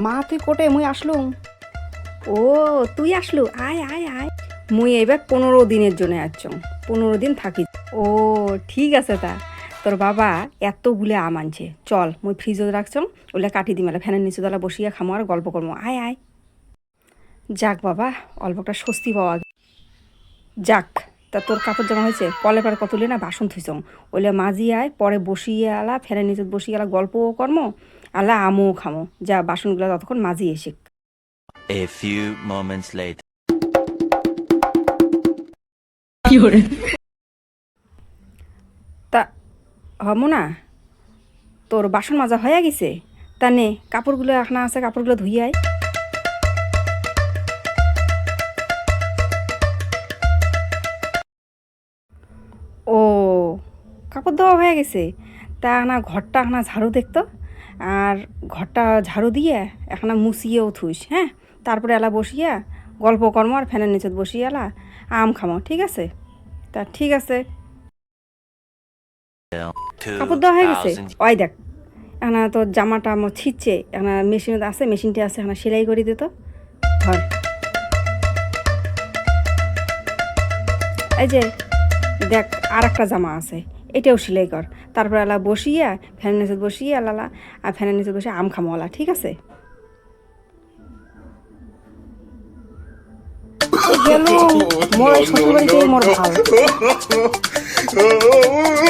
মা তুই কোটে মুই আসলুম। ও তুই আসলু, আয় আয় আয়। মুই এবার 15 দিনের জন্য আসছং, 15 দিন থাকি। ও ঠিক আছে তা। তোর বাবা এতগুলো আম আনছে, চল মুই ফ্রিজে রাখছং, ওগুলো কাটি দি মেলা ফ্যানের নিচে দলা বসিয়া খামো আর গল্প করবো। আয় আয়। যাক বাবা, অল্পটা স্বস্তি পাওয়া যাক। তা তোর কাপড় জামা হয়েছে? কলে পারে কত না বাসন থুইছং, ওইলে মাজি আয়, পরে বসিয়ে আলা ফ্যানের নিচে বসিয়ে আলা গল্পও কর্ম, আলা আমও খামো। যা বাসনগুলো ততক্ষণ মাজি এসে। A few moments later. তা হমো না, তোর বাসন মাজা হয়ে গেছে? তা নে কাপড়গুলো এখনা আছে, কাপড়গুলো ধুই আয়। ও কাপড় ধোয়া হয়ে গেছে? তা না ঘরটা এখনা ঝাড়ু দেখতো, আর ঘরটা ঝাড়ু দিয়ে এখনা মুছিয়েও থুইস, হ্যাঁ? তারপরে এলা বসিয়া গল্প কর্ম আর ফ্যানের নিচে বসিয়ে এলা আম খামো, ঠিক আছে? তা ঠিক আছে। কাপড় দেওয়া হয়ে গেছে? 2000. ওই দেখ, এখানে তোর জামাটা আমার ছিঁচছে, এখানে মেশিন আছে, মেশিনটি আছে, এখানে সেলাই করে দিত। ধর এই যে দেখ, আর একটা জামা আছে, এটাও সেলাই কর। তারপর এলা বসিয়া ফ্যানের নিচে বসিয়ে এলালা, আর ফ্যানের নিচে বসে আম খামোলা, ঠিক আছে? গেল মোর শ্বশুরবাড়িতেই মোর ভাল।